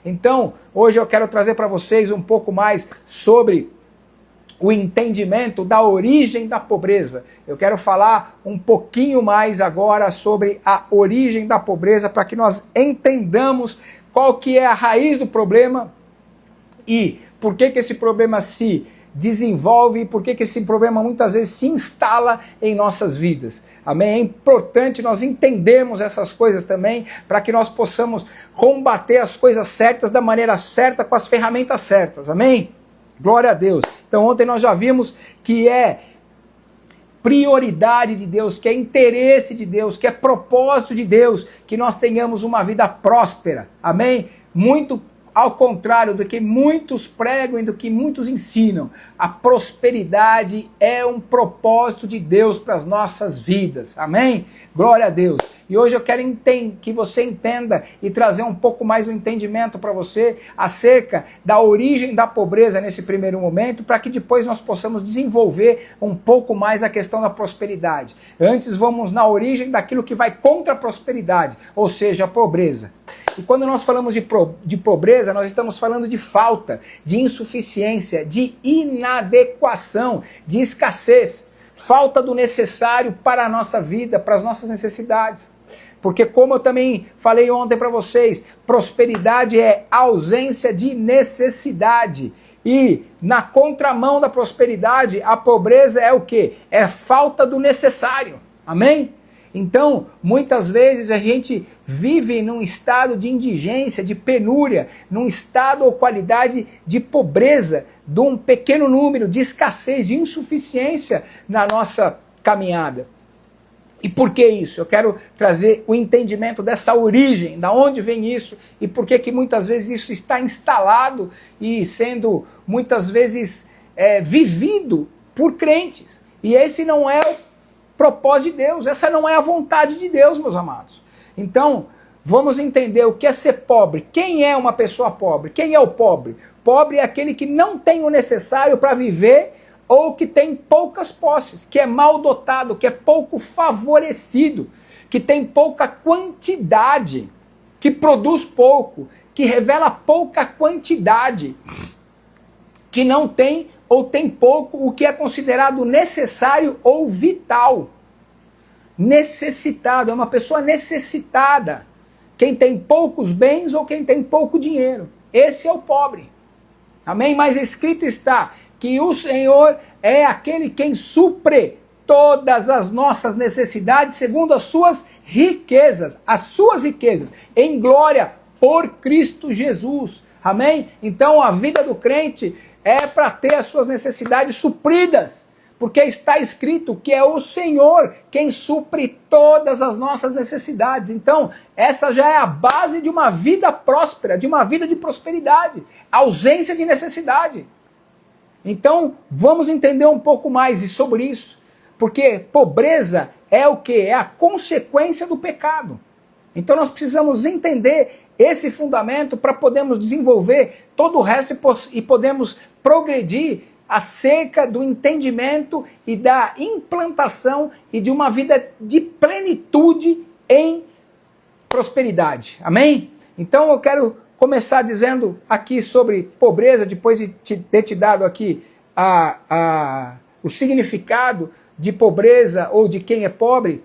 Então, hoje eu quero trazer para vocês um pouco mais sobre o entendimento da origem da pobreza. Eu quero falar um pouquinho mais agora sobre a origem da pobreza para que nós entendamos qual que é a raiz do problema e por que que esse problema se desenvolve e por que que esse problema muitas vezes se instala em nossas vidas. Amém? É importante nós entendermos essas coisas também para que nós possamos combater as coisas certas da maneira certa, com as ferramentas certas. Amém? Glória a Deus. Então ontem nós já vimos que é prioridade de Deus, que é interesse de Deus, que é propósito de Deus, que nós tenhamos uma vida próspera. Amém? Muito ao contrário do que muitos pregam e do que muitos ensinam, a prosperidade é um propósito de Deus para as nossas vidas. Amém? Glória a Deus. E hoje eu quero que você entenda e trazer um pouco mais o entendimento para você acerca da origem da pobreza nesse primeiro momento, para que depois nós possamos desenvolver um pouco mais a questão da prosperidade. Antes vamos na origem daquilo que vai contra a prosperidade, ou seja, a pobreza. E quando nós falamos de pobreza, nós estamos falando de falta, de insuficiência, de inadequação, de escassez, falta do necessário para a nossa vida, para as nossas necessidades. Porque como eu também falei ontem para vocês, prosperidade é ausência de necessidade. E na contramão da prosperidade, a pobreza é o quê? É falta do necessário. Amém? Então, muitas vezes a gente vive num estado de indigência, de penúria, num estado ou qualidade de pobreza, de um pequeno número, de escassez, de insuficiência na nossa caminhada. E por que isso? Eu quero trazer o entendimento dessa origem, da onde vem isso e por que muitas vezes isso está instalado e sendo muitas vezes vivido por crentes. E esse não é o propósito de Deus, essa não é a vontade de Deus, meus amados. Então, vamos entender o que é ser pobre. Quem é uma pessoa pobre? Quem é o pobre? Pobre é aquele que não tem o necessário para viver ou que tem poucas posses, que é mal dotado, que é pouco favorecido, que tem pouca quantidade, que produz pouco, que revela pouca quantidade, que não tem ou tem pouco o que é considerado necessário ou vital. Necessitado, é uma pessoa necessitada. Quem tem poucos bens ou quem tem pouco dinheiro. Esse é o pobre. Amém? Mas escrito está que o Senhor é aquele quem supre todas as nossas necessidades segundo as suas riquezas, em glória por Cristo Jesus. Amém? Então a vida do crente é para ter as suas necessidades supridas, porque está escrito que é o Senhor quem supre todas as nossas necessidades. Então, essa já é a base de uma vida próspera, de uma vida de prosperidade, ausência de necessidade. Então, vamos entender um pouco mais sobre isso, porque pobreza é o quê? É a consequência do pecado. Então, nós precisamos entender esse fundamento para podermos desenvolver todo o resto e podemos progredir acerca do entendimento e da implantação e de uma vida de plenitude em prosperidade. Amém? Então eu quero começar dizendo aqui sobre pobreza, depois de ter te dado aqui o significado de pobreza ou de quem é pobre,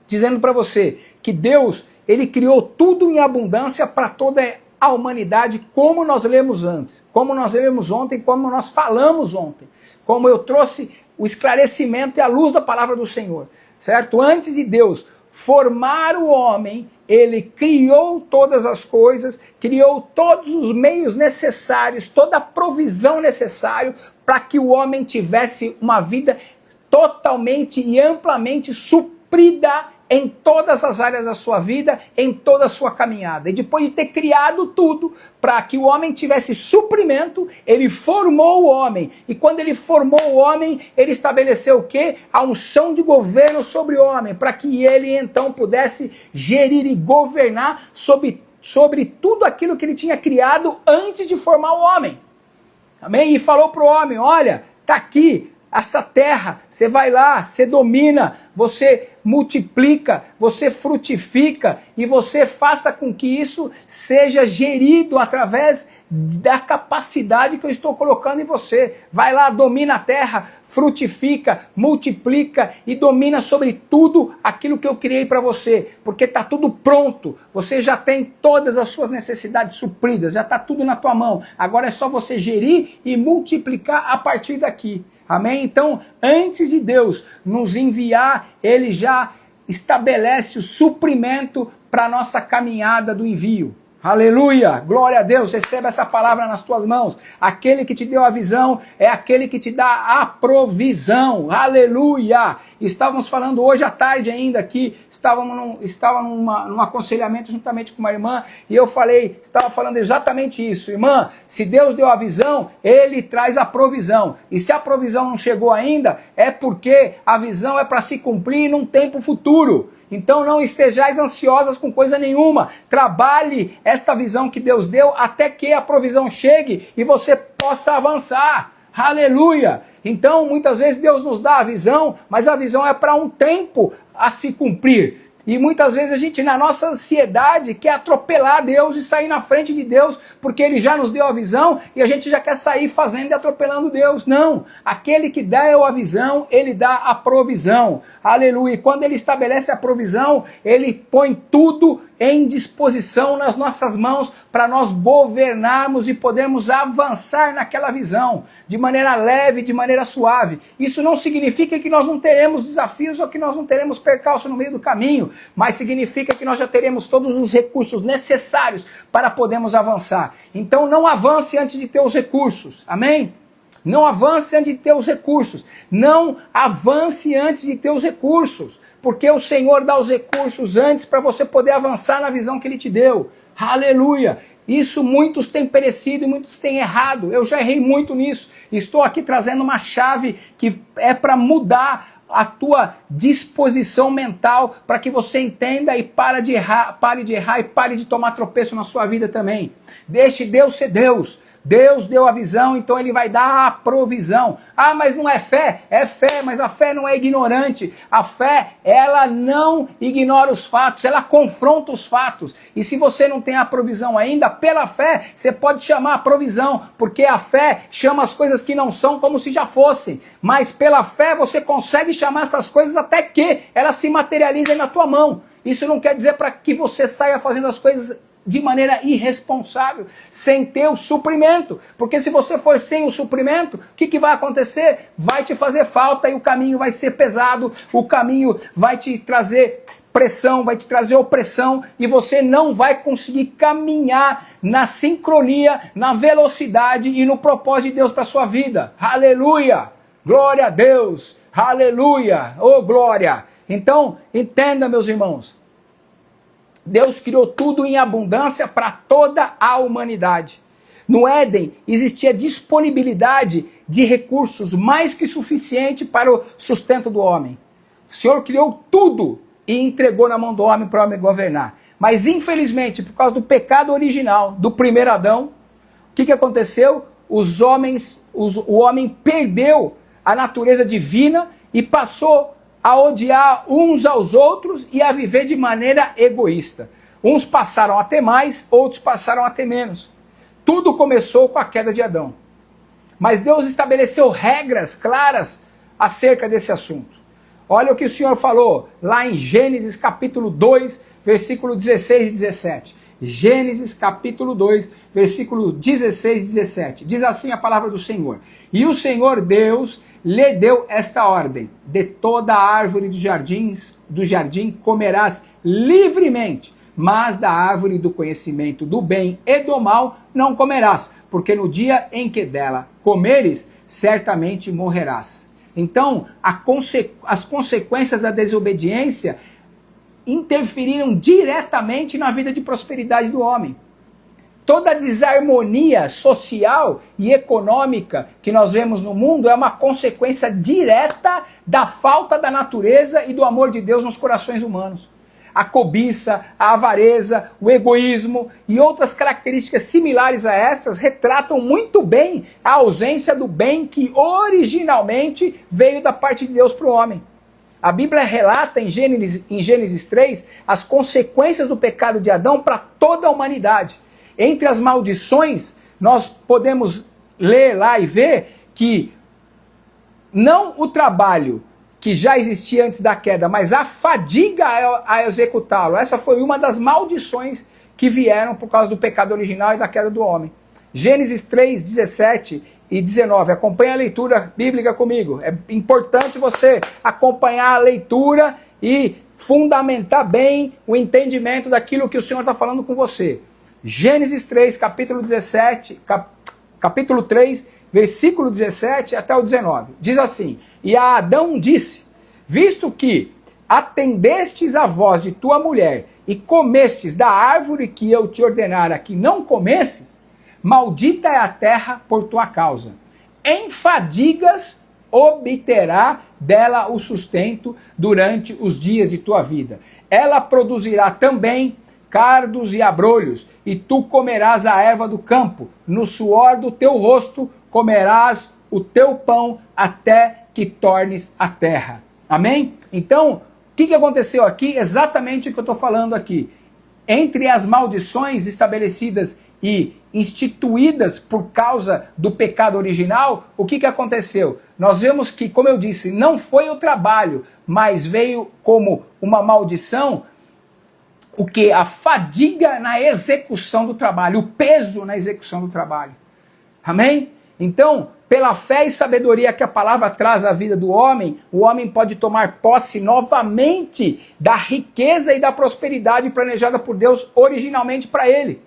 dizendo para você que Deus, Ele criou tudo em abundância para toda a humanidade, como nós lemos antes, como nós lemos ontem, como nós falamos ontem, como eu trouxe o esclarecimento e a luz da palavra do Senhor, certo? Antes de Deus formar o homem, Ele criou todas as coisas, criou todos os meios necessários, toda a provisão necessária para que o homem tivesse uma vida totalmente e amplamente suprida em todas as áreas da sua vida, em toda a sua caminhada. E depois de ter criado tudo para que o homem tivesse suprimento, Ele formou o homem. E quando Ele formou o homem, Ele estabeleceu o quê? A unção de governo sobre o homem, para que ele então pudesse gerir e governar sobre tudo aquilo que Ele tinha criado antes de formar o homem. Amém? E falou para o homem, olha, está aqui essa terra, você vai lá, você domina, você multiplica, você frutifica e você faça com que isso seja gerido através da capacidade que eu estou colocando em você. Vai lá, domina a terra, frutifica, multiplica e domina sobre tudo aquilo que eu criei para você, porque está tudo pronto, você já tem todas as suas necessidades supridas, já está tudo na tua mão, agora é só você gerir e multiplicar a partir daqui, amém? Então, antes de Deus nos enviar, Ele já estabelece o suprimento para a nossa caminhada do envio. Aleluia, glória a Deus, receba essa palavra nas tuas mãos. Aquele que te deu a visão é aquele que te dá a provisão. Aleluia. Estávamos falando hoje à tarde ainda aqui, estava num aconselhamento juntamente com uma irmã e eu estava falando exatamente isso. Irmã, se Deus deu a visão, Ele traz a provisão. E se a provisão não chegou ainda, é porque a visão é para se cumprir num tempo futuro. Então não estejais ansiosas com coisa nenhuma. Trabalhe esta visão que Deus deu até que a provisão chegue e você possa avançar. Aleluia! Então muitas vezes Deus nos dá a visão, mas a visão é para um tempo a se cumprir. E muitas vezes a gente, na nossa ansiedade, quer atropelar Deus e sair na frente de Deus, porque Ele já nos deu a visão e a gente já quer sair fazendo e atropelando Deus. Não, aquele que dá a visão, Ele dá a provisão. Aleluia. E quando Ele estabelece a provisão, Ele põe tudo em disposição nas nossas mãos para nós governarmos e podermos avançar naquela visão, de maneira leve, de maneira suave. Isso não significa que nós não teremos desafios ou que nós não teremos percalço no meio do caminho, mas significa que nós já teremos todos os recursos necessários para podermos avançar. Então não avance antes de ter os recursos, amém? Não avance antes de ter os recursos, não avance antes de ter os recursos, porque o Senhor dá os recursos antes para você poder avançar na visão que Ele te deu. Aleluia! Isso muitos têm perecido e muitos têm errado. Eu já errei muito nisso. Estou aqui trazendo uma chave que é para mudar a tua disposição mental para que você entenda e pare de errar e pare de tomar tropeço na sua vida também. Deixe Deus ser Deus. Deus deu a visão, então Ele vai dar a provisão. Ah, mas não é fé? É fé, mas a fé não é ignorante. A fé, ela não ignora os fatos, ela confronta os fatos. E se você não tem a provisão ainda, pela fé, você pode chamar a provisão, porque a fé chama as coisas que não são como se já fossem. Mas pela fé você consegue chamar essas coisas até que elas se materializem na tua mão. Isso não quer dizer para que você saia fazendo as coisas de maneira irresponsável, sem ter o suprimento, porque se você for sem o suprimento, o que vai acontecer? Vai te fazer falta e o caminho vai ser pesado, o caminho vai te trazer pressão, vai te trazer opressão e você não vai conseguir caminhar na sincronia, na velocidade e no propósito de Deus para a sua vida. Aleluia! Glória a Deus! Aleluia! Oh, glória! Então, entenda, meus irmãos, Deus criou tudo em abundância para toda a humanidade. No Éden existia disponibilidade de recursos mais que suficiente para o sustento do homem. O Senhor criou tudo e entregou na mão do homem para o homem governar. Mas infelizmente, por causa do pecado original, do primeiro Adão, o que aconteceu? O homem perdeu a natureza divina e passou a odiar uns aos outros e a viver de maneira egoísta. Uns passaram a ter mais, outros passaram a ter menos. Tudo começou com a queda de Adão. Mas Deus estabeleceu regras claras acerca desse assunto. Olha o que o Senhor falou lá em Gênesis capítulo 2, versículo 16 e 17. Gênesis capítulo 2, versículo 16 e 17. Diz assim a palavra do Senhor. E o Senhor Deus lhe deu esta ordem: de toda a árvore do jardim comerás livremente, mas da árvore do conhecimento do bem e do mal não comerás, porque no dia em que dela comeres, certamente morrerás. Então, as consequências da desobediência interferiram diretamente na vida de prosperidade do homem. Toda a desarmonia social e econômica que nós vemos no mundo é uma consequência direta da falta da natureza e do amor de Deus nos corações humanos. A cobiça, a avareza, o egoísmo e outras características similares a essas retratam muito bem a ausência do bem que originalmente veio da parte de Deus para o homem. A Bíblia relata em Gênesis 3 as consequências do pecado de Adão para toda a humanidade. Entre as maldições, nós podemos ler lá e ver que não o trabalho que já existia antes da queda, mas a fadiga a executá-lo. Essa foi uma das maldições que vieram por causa do pecado original e da queda do homem. Gênesis 3, 17 e 19. Acompanhe a leitura bíblica comigo. É importante você acompanhar a leitura e fundamentar bem o entendimento daquilo que o Senhor está falando com você. Gênesis 3, capítulo 17, capítulo 3, versículo 17 até o 19. Diz assim: E a Adão disse, visto que atendestes a voz de tua mulher e comestes da árvore que eu te ordenara que não comesses, maldita é a terra por tua causa. Em fadigas obterá dela o sustento durante os dias de tua vida. Ela produzirá também cardos e abrolhos, e tu comerás a erva do campo. No suor do teu rosto comerás o teu pão até que tornes a terra. Amém? Então, o que aconteceu aqui? Exatamente o que eu estou falando aqui. Entre as maldições estabelecidas e instituídas por causa do pecado original, o que aconteceu? Nós vemos que, como eu disse, não foi o trabalho, mas veio como uma maldição, o que? A fadiga na execução do trabalho, o peso na execução do trabalho. Amém? Então, pela fé e sabedoria que a palavra traz à vida do homem, o homem pode tomar posse novamente da riqueza e da prosperidade planejada por Deus originalmente para ele.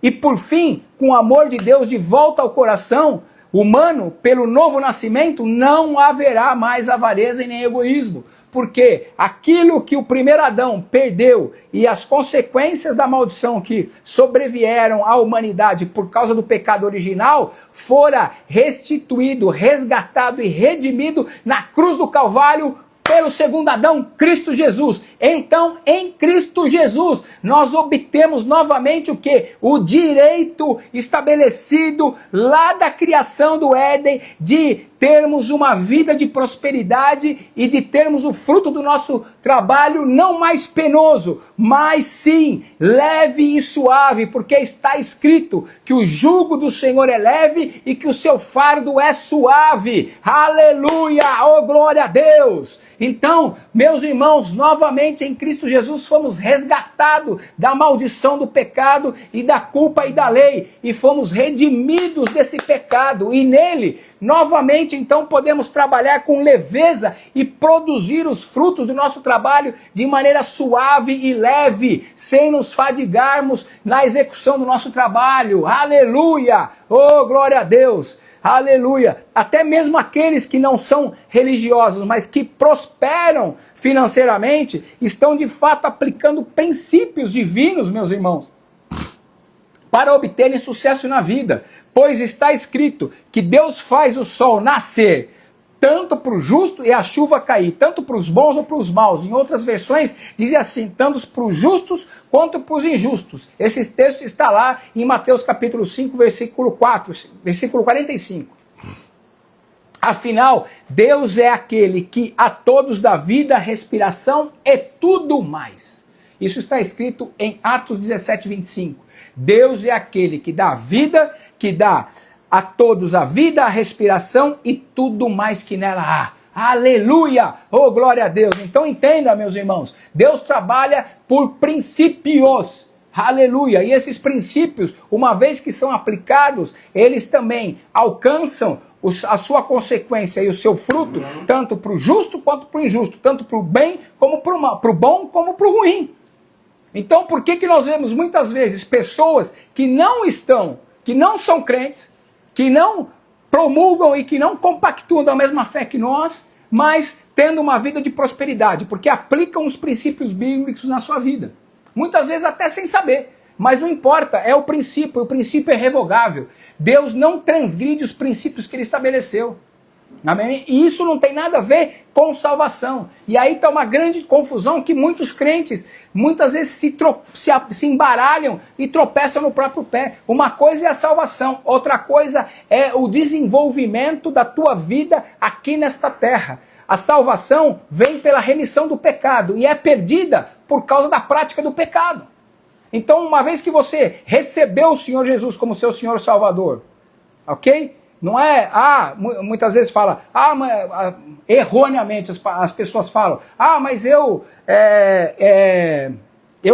E por fim, com o amor de Deus de volta ao coração humano, pelo novo nascimento, não haverá mais avareza e nem egoísmo. Porque aquilo que o primeiro Adão perdeu e as consequências da maldição que sobrevieram à humanidade por causa do pecado original, fora restituído, resgatado e redimido na cruz do Calvário pelo segundo Adão, Cristo Jesus. Então, em Cristo Jesus, nós obtemos novamente o quê? O direito estabelecido lá da criação do Éden de termos uma vida de prosperidade e de termos o fruto do nosso trabalho não mais penoso, mas sim leve e suave, porque está escrito que o jugo do Senhor é leve e que o seu fardo é suave. Aleluia! Oh, glória a Deus! Então, meus irmãos, novamente em Cristo Jesus fomos resgatados da maldição do pecado e da culpa e da lei, e fomos redimidos desse pecado, e nele, novamente, então podemos trabalhar com leveza e produzir os frutos do nosso trabalho de maneira suave e leve, sem nos fadigarmos na execução do nosso trabalho. Aleluia! Oh, glória a Deus! Aleluia! Até mesmo aqueles que não são religiosos, mas que prosperam financeiramente, estão de fato aplicando princípios divinos, meus irmãos, para obterem sucesso na vida, pois está escrito que Deus faz o sol nascer tanto para o justo e a chuva cair, tanto para os bons ou para os maus. Em outras versões dizem assim, tanto para os justos quanto para os injustos. Esse texto está lá em Mateus capítulo 5, versículo 45. Afinal, Deus é aquele que a todos dá vida, respiração e tudo mais. Isso está escrito em Atos 17, 25. Deus é aquele que dá vida, que dá a todos a vida, a respiração e tudo mais que nela há. Aleluia! Oh, glória a Deus! Então entenda, meus irmãos, Deus trabalha por princípios. Aleluia! E esses princípios, uma vez que são aplicados, eles também alcançam a sua consequência e o seu fruto, tanto para o justo quanto para o injusto, tanto para o bem como para o mal, para o bom como para o ruim. Então, por que nós vemos muitas vezes pessoas que não são crentes, que não promulgam e que não compactuam da mesma fé que nós, mas tendo uma vida de prosperidade, porque aplicam os princípios bíblicos na sua vida. Muitas vezes até sem saber, mas não importa, é o princípio é irrevogável. Deus não transgride os princípios que ele estabeleceu. Amém? E isso não tem nada a ver com salvação. E aí está uma grande confusão que muitos crentes muitas vezes se embaralham e tropeçam no próprio pé. Uma coisa é a salvação, outra coisa é o desenvolvimento da tua vida aqui nesta terra. a salvação vem pela remissão do pecado e é perdida por causa da prática do pecado. Então, uma vez que você recebeu o Senhor Jesus como seu Senhor Salvador, ok? Não é, muitas vezes fala, erroneamente as pessoas falam, mas eu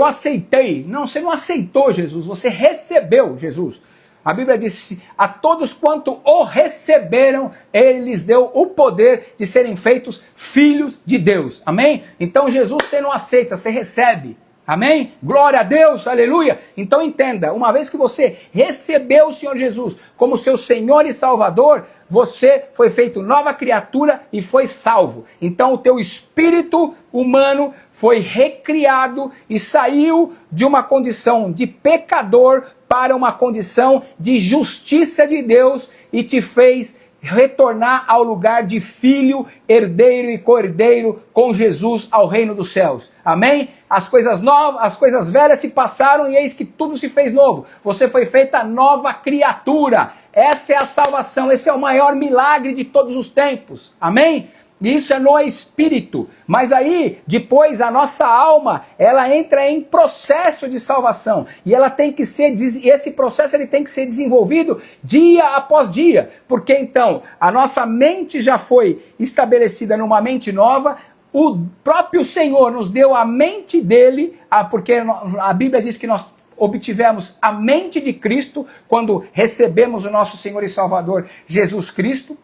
aceitei. Não, você não aceitou Jesus, você recebeu Jesus. A Bíblia diz, a todos quanto o receberam, ele lhes deu o poder de serem feitos filhos de Deus. Amém? Então Jesus você não aceita, você recebe. Amém? Glória a Deus, aleluia. Então entenda, uma vez que você recebeu o Senhor Jesus como seu Senhor e Salvador, você foi feito nova criatura e foi salvo. Então o teu espírito humano foi recriado e saiu de uma condição de pecador para uma condição de justiça de Deus e te fez retornar ao lugar de filho, herdeiro e co-herdeiro com Jesus ao reino dos céus. Amém? As coisas novas, as coisas velhas se passaram e eis que tudo se fez novo. Você foi feita nova criatura. Essa é a salvação, esse é o maior milagre de todos os tempos. Amém? Isso é no espírito, mas aí depois a nossa alma, ela entra em processo de salvação e ela tem que ser, esse processo ele tem que ser desenvolvido dia após dia, porque então a nossa mente já foi estabelecida numa mente nova, o próprio Senhor nos deu a mente dele, porque a Bíblia diz que nós obtivemos a mente de Cristo quando recebemos o nosso Senhor e Salvador Jesus Cristo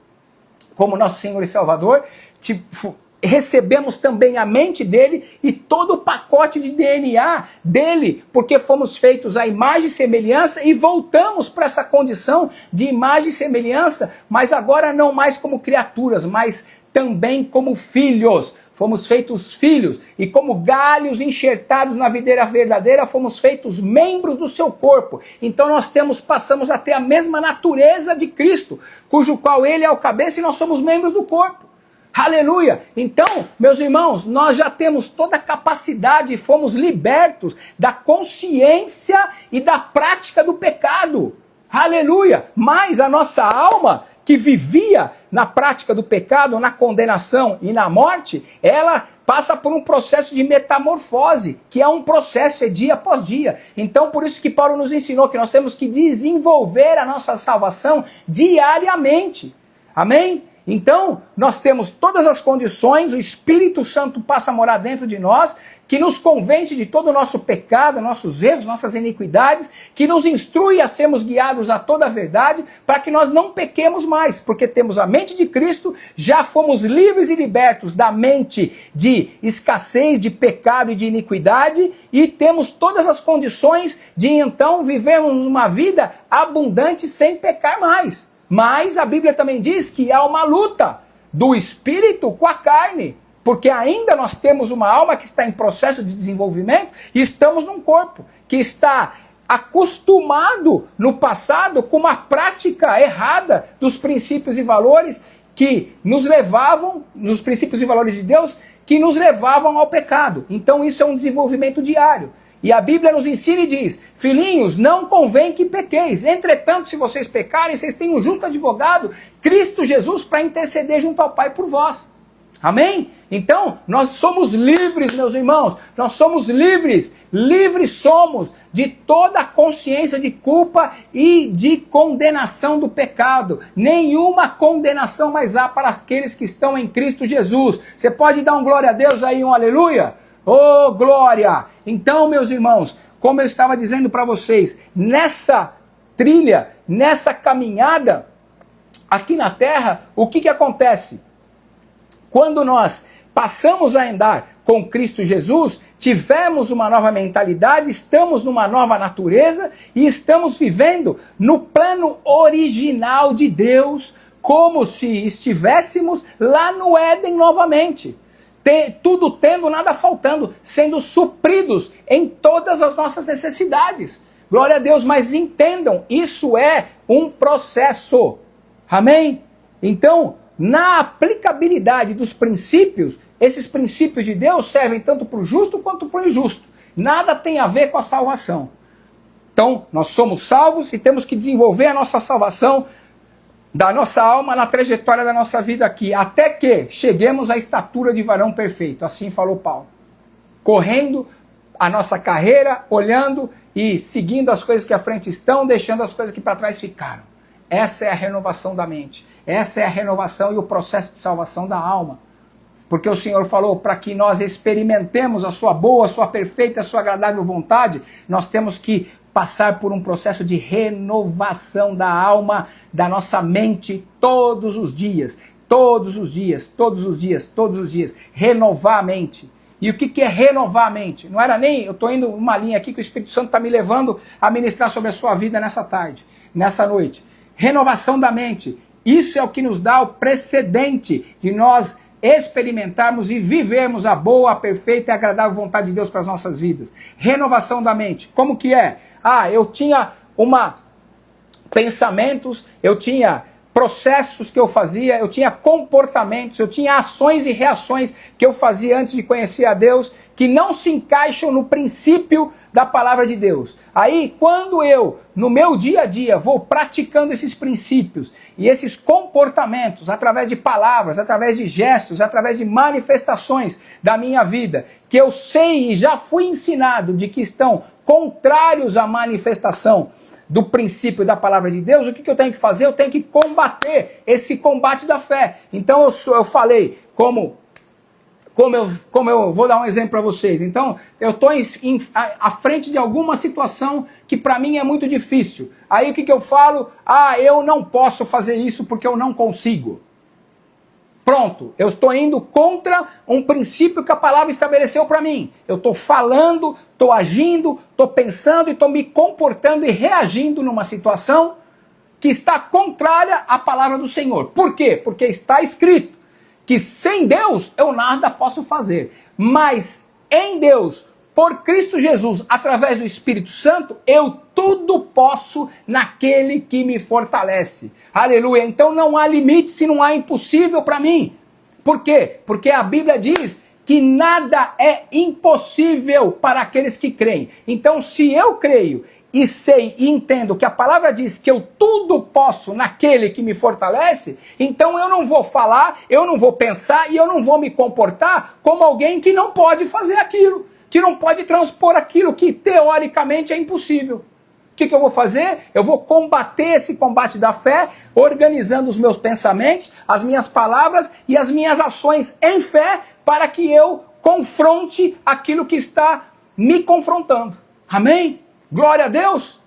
como nosso Senhor e Salvador, recebemos também a mente dele e todo o pacote de DNA dele, porque fomos feitos à imagem e semelhança e voltamos para essa condição de imagem e semelhança, mas agora não mais como criaturas, mas também como filhos. Fomos feitos filhos e como galhos enxertados na videira verdadeira, fomos feitos membros do seu corpo. Então nós passamos a ter a mesma natureza de Cristo, cujo qual ele é o cabeça e nós somos membros do corpo. Aleluia! Então, meus irmãos, nós já temos toda a capacidade e fomos libertos da consciência e da prática do pecado. Aleluia! Mas a nossa alma, que vivia na prática do pecado, na condenação e na morte, ela passa por um processo de metamorfose, que é um processo, é dia após dia. Então, por isso que Paulo nos ensinou que nós temos que desenvolver a nossa salvação diariamente. Amém? Então, nós temos todas as condições, o Espírito Santo passa a morar dentro de nós, que nos convence de todo o nosso pecado, nossos erros, nossas iniquidades, que nos instrui a sermos guiados a toda a verdade, para que nós não pequemos mais, porque temos a mente de Cristo, já fomos livres e libertos da mente de escassez, de pecado e de iniquidade, e temos todas as condições de então vivermos uma vida abundante sem pecar mais. Mas a Bíblia também diz que há uma luta do espírito com a carne, porque ainda nós temos uma alma que está em processo de desenvolvimento e estamos num corpo que está acostumado no passado com uma prática errada dos princípios e valores que nos levavam, nos princípios e valores de Deus, que nos levavam ao pecado. Então isso é um desenvolvimento diário. E a Bíblia nos ensina e diz, filhinhos, não convém que pequeis. Entretanto, se vocês pecarem, vocês têm um justo advogado, Cristo Jesus, para interceder junto ao Pai por vós. Amém? Então, nós somos livres, meus irmãos. Nós somos livres. Livres somos de toda a consciência de culpa e de condenação do pecado. Nenhuma condenação mais há para aqueles que estão em Cristo Jesus. Você pode dar um glória a Deus aí, um aleluia? Oh, glória! Então, meus irmãos, como eu estava dizendo para vocês, nessa trilha, nessa caminhada aqui na terra, o que acontece? Quando nós passamos a andar com Cristo Jesus, tivemos uma nova mentalidade, estamos numa nova natureza e estamos vivendo no plano original de Deus, como se estivéssemos lá no Éden novamente. Tudo tendo, nada faltando, sendo supridos em todas as nossas necessidades. Glória a Deus, mas entendam, isso é um processo. Amém? Então, na aplicabilidade dos princípios, esses princípios de Deus servem tanto para o justo quanto para o injusto. Nada tem a ver com a salvação. Então, nós somos salvos e temos que desenvolver a nossa salvação da nossa alma na trajetória da nossa vida aqui, até que cheguemos à estatura de varão perfeito. Assim falou Paulo. Correndo a nossa carreira, olhando e seguindo as coisas que à frente estão, deixando as coisas que para trás ficaram. Essa é a renovação da mente. Essa é a renovação e o processo de salvação da alma. Porque o Senhor falou, para que nós experimentemos a sua boa, a sua perfeita, a sua agradável vontade, nós temos que passar por um processo de renovação da alma, da nossa mente, todos os dias. Todos os dias, todos os dias, todos os dias. Renovar a mente. E o que é renovar a mente? Não era nem, eu estou indo numa linha aqui que o Espírito Santo está me levando a ministrar sobre a sua vida nessa tarde, nessa noite. Renovação da mente. Isso é o que nos dá o precedente de nós experimentarmos e vivermos a boa, a perfeita e agradável vontade de Deus para as nossas vidas. Renovação da mente. Como que é? Eu tinha pensamentos, eu tinha processos que eu fazia, eu tinha comportamentos, eu tinha ações e reações que eu fazia antes de conhecer a Deus, que não se encaixam no princípio da palavra de Deus. Aí, quando eu, no meu dia a dia, vou praticando esses princípios e esses comportamentos, através de palavras, através de gestos, através de manifestações da minha vida, que eu sei e já fui ensinado de que estão contrários à manifestação do princípio da palavra de Deus, o que eu tenho que fazer? Eu tenho que combater esse combate da fé. Então eu falei, como eu vou dar um exemplo para vocês. Então, eu estou à frente de alguma situação que para mim é muito difícil. Aí o que eu falo? Eu não posso fazer isso porque eu não consigo. Pronto, eu estou indo contra um princípio que a palavra estabeleceu para mim. Eu estou falando, estou agindo, estou pensando e estou me comportando e reagindo numa situação que está contrária à palavra do Senhor. Por quê? Porque está escrito que sem Deus eu nada posso fazer. Mas em Deus, por Cristo Jesus, através do Espírito Santo, eu tudo posso naquele que me fortalece. Aleluia. Então não há limite se não há impossível para mim. Por quê? Porque a Bíblia diz que nada é impossível para aqueles que creem. Então se eu creio e sei e entendo que a palavra diz que eu tudo posso naquele que me fortalece, então eu não vou falar, eu não vou pensar e eu não vou me comportar como alguém que não pode fazer aquilo, que não pode transpor aquilo que teoricamente é impossível. O que eu vou fazer? Eu vou combater esse combate da fé, organizando os meus pensamentos, as minhas palavras e as minhas ações em fé, para que eu confronte aquilo que está me confrontando. Amém? Glória a Deus!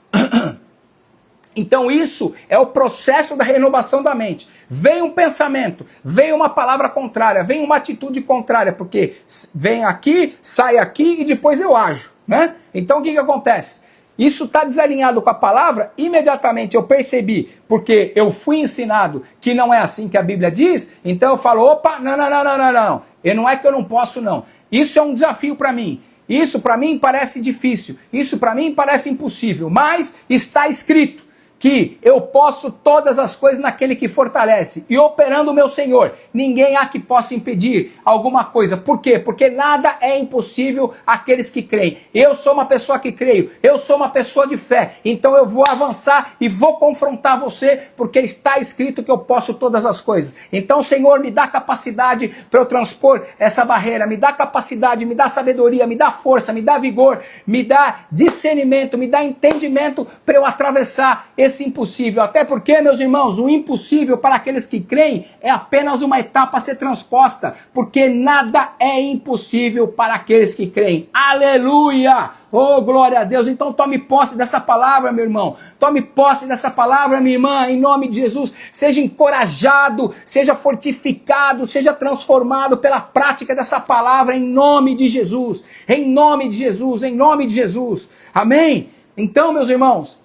Então isso é o processo da renovação da mente. Vem um pensamento, vem uma palavra contrária, vem uma atitude contrária, porque vem aqui, sai aqui e depois eu ajo, né? Então o que acontece? Isso está desalinhado com a palavra, imediatamente eu percebi, porque eu fui ensinado que não é assim que a Bíblia diz, então eu falo, opa, não. E não é que eu não posso não. Isso é um desafio para mim. Isso para mim parece difícil, isso para mim parece impossível, mas está escrito que eu posso todas as coisas naquele que fortalece, e operando o meu Senhor, ninguém há que possa impedir alguma coisa. Por quê? Porque nada é impossível àqueles que creem. Eu sou uma pessoa que creio, eu sou uma pessoa de fé, então eu vou avançar e vou confrontar você, porque está escrito que eu posso todas as coisas. Então, Senhor, me dá capacidade para eu transpor essa barreira, me dá capacidade, me dá sabedoria, me dá força, me dá vigor, me dá discernimento, me dá entendimento para eu atravessar esse impossível. Até porque, meus irmãos, o impossível para aqueles que creem é apenas uma etapa a ser transposta, porque nada é impossível para aqueles que creem. Aleluia! Oh, glória a Deus! Então tome posse dessa palavra, meu irmão. Tome posse dessa palavra, minha irmã, em nome de Jesus. Seja encorajado, seja fortificado, seja transformado pela prática dessa palavra, em nome de Jesus. Em nome de Jesus, em nome de Jesus. Amém? Então, meus irmãos,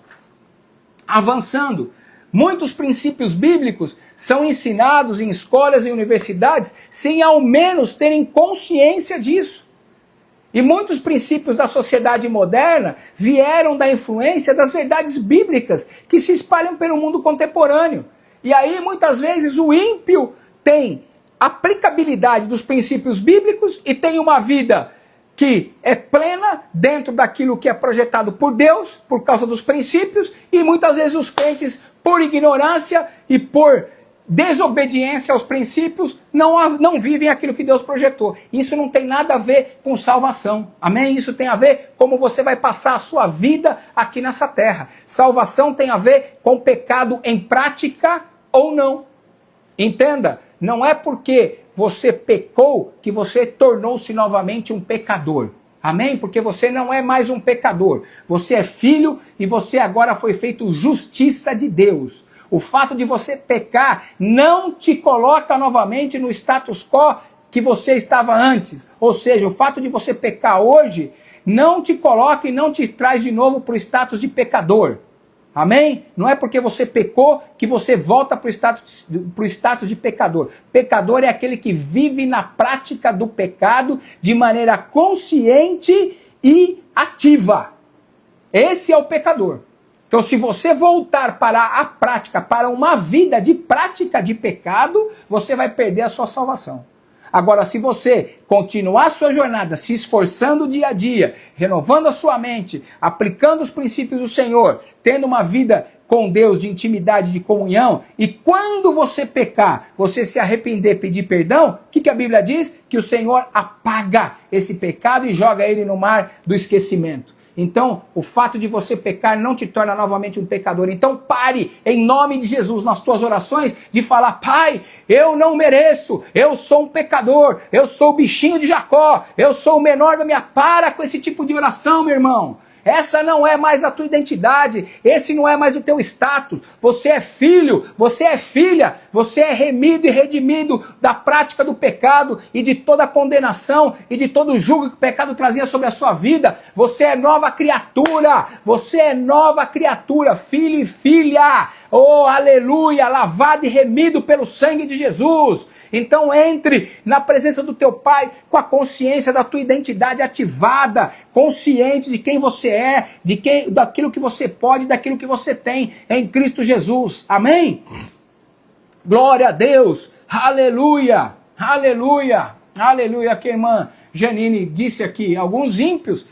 avançando, muitos princípios bíblicos são ensinados em escolas e universidades sem ao menos terem consciência disso. E muitos princípios da sociedade moderna vieram da influência das verdades bíblicas que se espalham pelo mundo contemporâneo. E aí, muitas vezes, o ímpio tem aplicabilidade dos princípios bíblicos e tem uma vida que é plena dentro daquilo que é projetado por Deus, por causa dos princípios, e muitas vezes os crentes, por ignorância e por desobediência aos princípios, não vivem aquilo que Deus projetou. Isso não tem nada a ver com salvação. Amém? Isso tem a ver como você vai passar a sua vida aqui nessa terra. Salvação tem a ver com pecado em prática ou não. Entenda, não é porque você pecou que você tornou-se novamente um pecador. Amém? Porque você não é mais um pecador. Você é filho e você agora foi feito justiça de Deus. O fato de você pecar não te coloca novamente no status quo que você estava antes. Ou seja, o fato de você pecar hoje não te coloca e não te traz de novo para o status de pecador. Amém? Não é porque você pecou que você volta para o status de pecador. Pecador é aquele que vive na prática do pecado de maneira consciente e ativa. Esse é o pecador. Então, se você voltar para a prática, para uma vida de prática de pecado, você vai perder a sua salvação. Agora, se você continuar a sua jornada, se esforçando dia a dia, renovando a sua mente, aplicando os princípios do Senhor, tendo uma vida com Deus de intimidade, de comunhão, e quando você pecar, você se arrepender, pedir perdão, o que a Bíblia diz? Que o Senhor apaga esse pecado e joga ele no mar do esquecimento. Então, o fato de você pecar não te torna novamente um pecador. Então, pare, em nome de Jesus, nas tuas orações, de falar: Pai, eu não mereço, eu sou um pecador, eu sou o bichinho de Jacó, eu sou o menor da minha... Para com esse tipo de oração, meu irmão. Essa não é mais a tua identidade, esse não é mais o teu status. Você é filho, você é filha, você é remido e redimido da prática do pecado e de toda a condenação e de todo o jugo que o pecado trazia sobre a sua vida. Você é nova criatura, filho e filha. Oh, aleluia, lavado e remido pelo sangue de Jesus. Então entre na presença do teu Pai com a consciência da tua identidade ativada, consciente de quem você é, daquilo que você pode, daquilo que você tem em Cristo Jesus. Amém? Glória a Deus. Aleluia, aleluia, aleluia. Que a irmã Janine disse aqui, alguns ímpios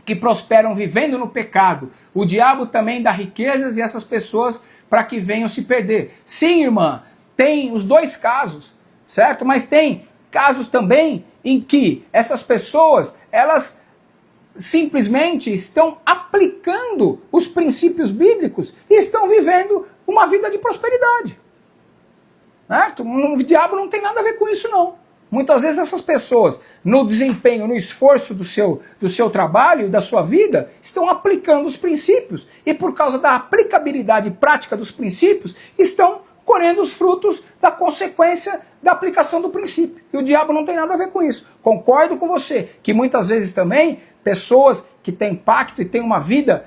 que prosperam vivendo no pecado. O diabo também dá riquezas e essas pessoas para que venham se perder. Sim, irmã, tem os dois casos, certo? Mas tem casos também em que essas pessoas, elas simplesmente estão aplicando os princípios bíblicos e estão vivendo uma vida de prosperidade. Certo? O diabo não tem nada a ver com isso, não. Muitas vezes essas pessoas, no desempenho, no esforço do seu trabalho e da sua vida, estão aplicando os princípios. E por causa da aplicabilidade prática dos princípios, estão colhendo os frutos da consequência da aplicação do princípio. E o diabo não tem nada a ver com isso. Concordo com você que muitas vezes também, pessoas que têm pacto e têm uma vida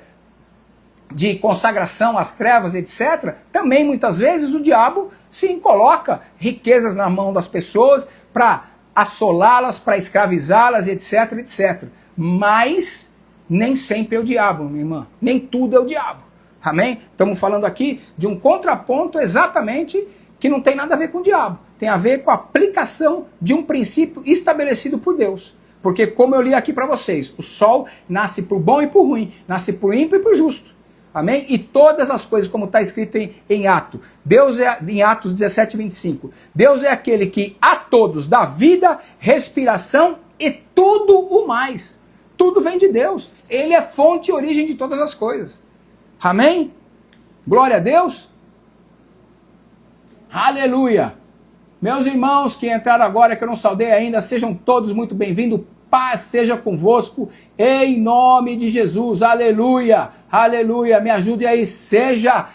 de consagração às trevas, etc., também muitas vezes o diabo sim coloca riquezas na mão das pessoas para assolá-las, para escravizá-las, etc, etc. Mas nem sempre é o diabo, minha irmã. Nem tudo é o diabo. Amém? Estamos falando aqui de um contraponto exatamente que não tem nada a ver com o diabo. Tem a ver com a aplicação de um princípio estabelecido por Deus. Porque, como eu li aqui para vocês, o sol nasce por bom e por ruim, nasce por ímpio e por justo. Amém? E todas as coisas, como está escrito em Atos. Deus é, em Atos 17, 25. Deus é aquele que a todos dá vida, respiração e tudo o mais. Tudo vem de Deus. Ele é fonte e origem de todas as coisas. Amém? Glória a Deus. Aleluia. Meus irmãos que entraram agora, que eu não saudei ainda, sejam todos muito bem-vindos. Paz seja convosco, em nome de Jesus. Aleluia, aleluia. Me ajude aí, seja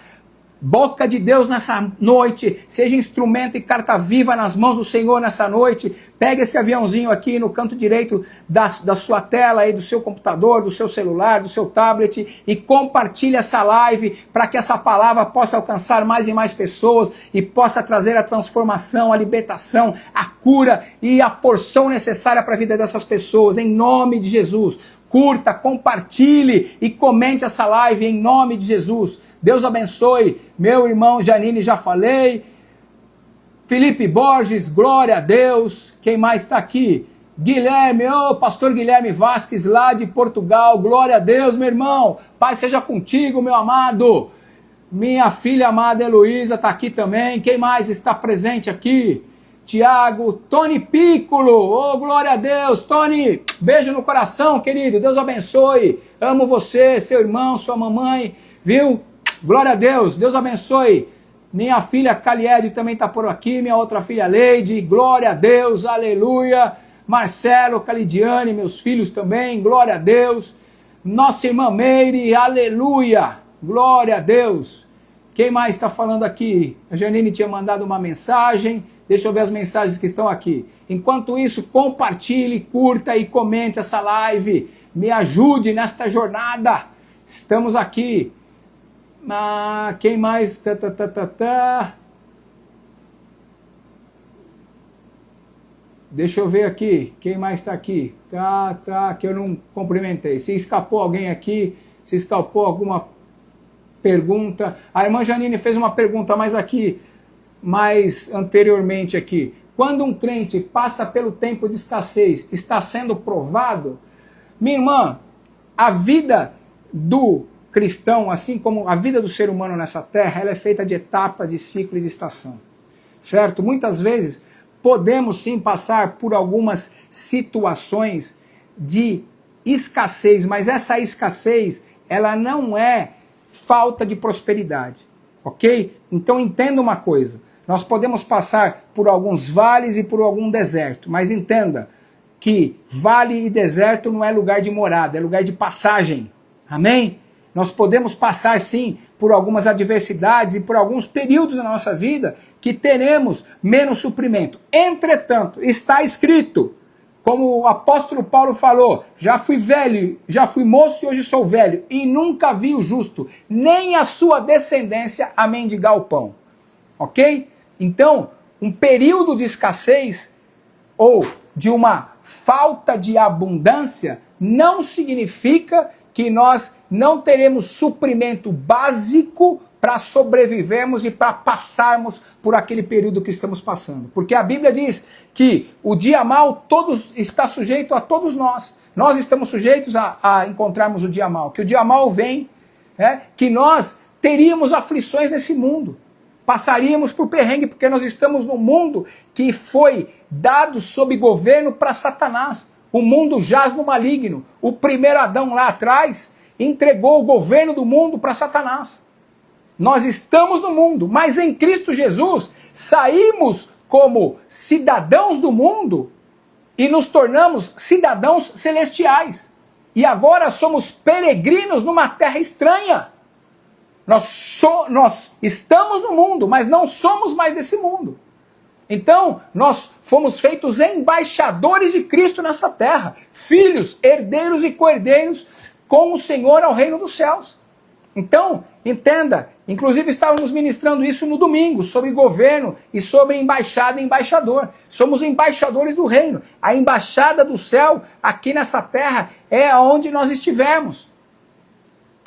boca de Deus nessa noite, seja instrumento e carta viva nas mãos do Senhor nessa noite. Pega esse aviãozinho aqui no canto direito da sua tela, aí, do seu computador, do seu celular, do seu tablet, e compartilhe essa live para que essa palavra possa alcançar mais e mais pessoas e possa trazer a transformação, a libertação, a cura e a porção necessária para a vida dessas pessoas, em nome de Jesus. Curta, compartilhe e comente essa live em nome de Jesus. Deus abençoe, meu irmão Janine, já falei. Felipe Borges, glória a Deus. Quem mais está aqui? Guilherme, pastor Guilherme Vasques lá de Portugal, glória a Deus, meu irmão, Pai seja contigo, meu amado. Minha filha amada Heloísa está aqui também, quem mais está presente aqui? Tiago, Tony Piccolo, glória a Deus, Tony, beijo no coração, querido, Deus abençoe, amo você, seu irmão, sua mamãe, viu? Glória a Deus, Deus abençoe. Minha filha Caliede também está por aqui, minha outra filha Leide, glória a Deus, aleluia. Marcelo, Calidiane, meus filhos também, glória a Deus. Nossa irmã Meire, aleluia, glória a Deus. Quem mais está falando aqui? A Janine tinha mandado uma mensagem, deixa eu ver as mensagens que estão aqui. Enquanto isso, compartilhe, curta e comente essa live, me ajude nesta jornada. Estamos aqui. Quem mais? Deixa eu ver aqui, quem mais está aqui? Que eu não cumprimentei. Se escapou alguém aqui, se escapou alguma pergunta. A irmã Janine fez uma pergunta mais anteriormente aqui. Quando um crente passa pelo tempo de escassez, está sendo provado? Minha irmã, a vida do cristão, assim como a vida do ser humano nessa terra, ela é feita de etapa, de ciclo e de estação. Certo? Muitas vezes podemos sim passar por algumas situações de escassez, mas essa escassez, ela não é falta de prosperidade, ok? Então entenda uma coisa, nós podemos passar por alguns vales e por algum deserto, mas entenda que vale e deserto não é lugar de morada, é lugar de passagem, amém? Nós podemos passar sim por algumas adversidades e por alguns períodos na nossa vida que teremos menos suprimento. Entretanto, está escrito, como o apóstolo Paulo falou, já fui velho, já fui moço e hoje sou velho, e nunca vi o justo, nem a sua descendência a mendigar o pão. Ok? Então, um período de escassez ou de uma falta de abundância não significa que nós não teremos suprimento básico para sobrevivermos e para passarmos por aquele período que estamos passando. Porque a Bíblia diz que o dia mau está sujeito a todos nós. Nós estamos sujeitos a encontrarmos o dia mau. Que o dia mau vem, que nós teríamos aflições nesse mundo. Passaríamos por perrengue, porque nós estamos num mundo que foi dado sob governo para Satanás. O mundo jaz no maligno. O primeiro Adão lá atrás entregou o governo do mundo para Satanás. Nós estamos no mundo, mas em Cristo Jesus saímos como cidadãos do mundo e nos tornamos cidadãos celestiais. E agora somos peregrinos numa terra estranha. Nós estamos no mundo, mas não somos mais desse mundo. Então, nós fomos feitos embaixadores de Cristo nessa terra, filhos, herdeiros e co-herdeiros com o Senhor ao reino dos céus. Então, entenda, inclusive estávamos ministrando isso no domingo, sobre governo e sobre embaixada e embaixador. Somos embaixadores do reino. A embaixada do céu aqui nessa terra é onde nós estivermos.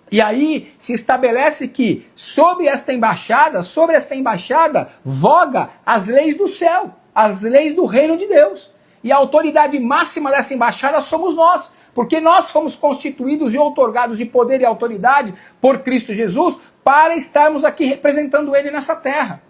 E aí se estabelece que sobre esta embaixada voga as leis do céu, as leis do reino de Deus. E a autoridade máxima dessa embaixada somos nós, porque nós fomos constituídos e outorgados de poder e autoridade por Cristo Jesus para estarmos aqui representando Ele nessa terra.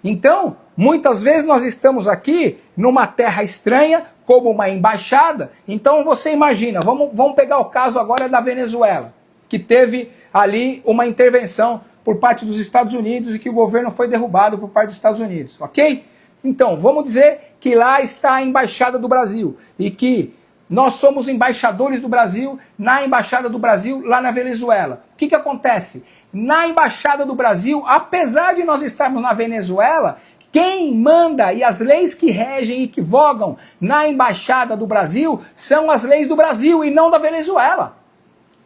Então, muitas vezes nós estamos aqui numa terra estranha, como uma embaixada. Então você imagina, vamos pegar o caso agora da Venezuela, que teve ali uma intervenção por parte dos Estados Unidos e que o governo foi derrubado por parte dos Estados Unidos, ok? Então, vamos dizer que lá está a Embaixada do Brasil e que nós somos embaixadores do Brasil na Embaixada do Brasil lá na Venezuela. O que acontece? Na Embaixada do Brasil, apesar de nós estarmos na Venezuela, quem manda e as leis que regem e que vogam na Embaixada do Brasil são as leis do Brasil e não da Venezuela.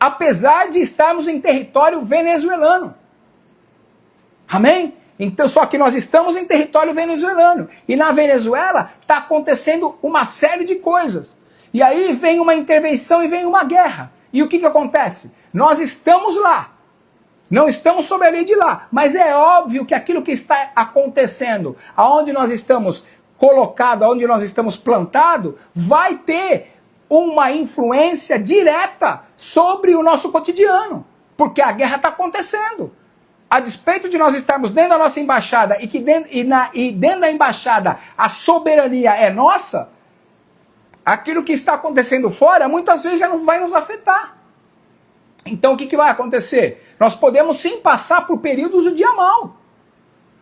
Apesar de estarmos em território venezuelano. Amém? Então, só que nós estamos em território venezuelano. E na Venezuela está acontecendo uma série de coisas. E aí vem uma intervenção e vem uma guerra. E o que acontece? Nós estamos lá. Não estamos sob a lei de lá. Mas é óbvio que aquilo que está acontecendo, aonde nós estamos colocado, onde nós estamos plantados, vai ter uma influência direta sobre o nosso cotidiano. Porque a guerra está acontecendo. A despeito de nós estarmos dentro da nossa embaixada e dentro da embaixada a soberania é nossa, aquilo que está acontecendo fora muitas vezes já não vai nos afetar. Então o que vai acontecer? Nós podemos sim passar por períodos do dia mal.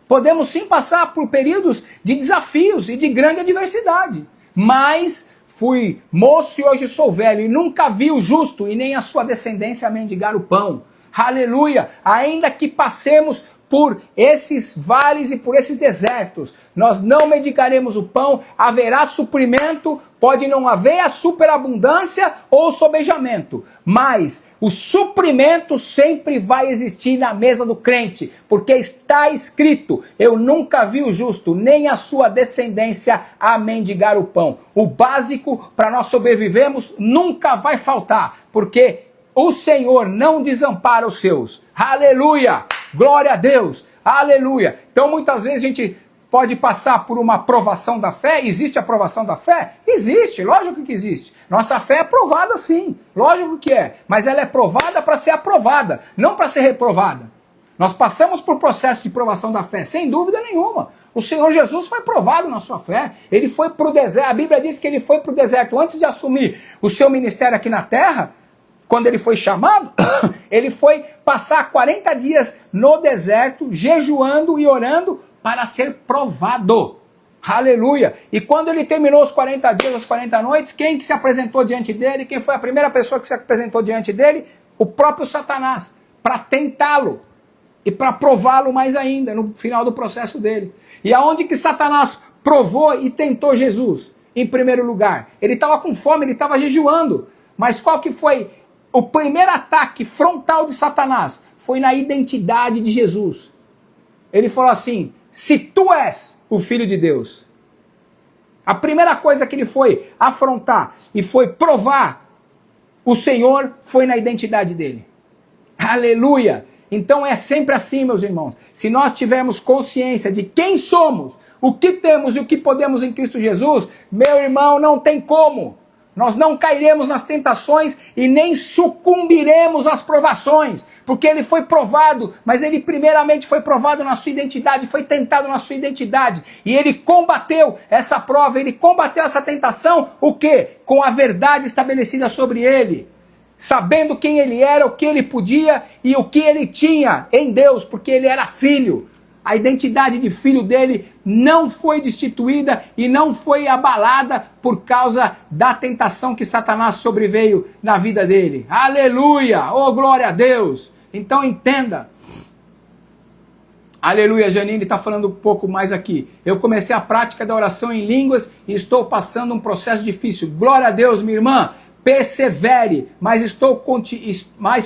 Podemos sim passar por períodos de desafios e de grande adversidade. Mas fui moço e hoje sou velho e nunca vi o justo e nem a sua descendência mendigar o pão. Aleluia! Ainda que passemos por esses vales e por esses desertos, nós não mendigaremos o pão, haverá suprimento, pode não haver a superabundância ou sobejamento, mas o suprimento sempre vai existir na mesa do crente, porque está escrito, eu nunca vi o justo, nem a sua descendência a mendigar o pão. O básico para nós sobrevivermos nunca vai faltar, porque o Senhor não desampara os seus. Aleluia! Glória a Deus! Aleluia! Então muitas vezes a gente pode passar por uma provação da fé. Existe a provação da fé? Existe, lógico que existe. Nossa fé é provada sim, lógico que é. Mas ela é provada para ser aprovada, não para ser reprovada. Nós passamos por processo de provação da fé, sem dúvida nenhuma. O Senhor Jesus foi provado na sua fé. Ele foi para o deserto. A Bíblia diz que ele foi para o deserto antes de assumir o seu ministério aqui na terra. Quando ele foi chamado, ele foi passar 40 dias no deserto, jejuando e orando para ser provado. Aleluia! E quando ele terminou os 40 dias, as 40 noites, quem que se apresentou diante dele? Quem foi a primeira pessoa que se apresentou diante dele? O próprio Satanás, para tentá-lo e para prová-lo mais ainda no final do processo dele. E aonde que Satanás provou e tentou Jesus? Em primeiro lugar, ele estava com fome, ele estava jejuando. Mas qual que foi o primeiro ataque frontal de Satanás? Foi na identidade de Jesus. Ele falou assim, se tu és o Filho de Deus. A primeira coisa que ele foi afrontar e foi provar o Senhor foi na identidade dele. Aleluia! Então é sempre assim, meus irmãos. Se nós tivermos consciência de quem somos, o que temos e o que podemos em Cristo Jesus, meu irmão, não tem como. Nós não cairemos nas tentações e nem sucumbiremos às provações, porque ele foi provado, mas ele primeiramente foi provado na sua identidade, foi tentado na sua identidade, e ele combateu essa prova, ele combateu essa tentação, o quê? Com a verdade estabelecida sobre ele, sabendo quem ele era, o que ele podia e o que ele tinha em Deus, porque ele era filho. A identidade de filho dele não foi destituída e não foi abalada por causa da tentação que Satanás sobreveio na vida dele. Aleluia! Oh, glória a Deus! Então entenda. Aleluia, Janine está falando um pouco mais aqui. Eu comecei a prática da oração em línguas e estou passando um processo difícil. Glória a Deus, minha irmã. Persevere, mas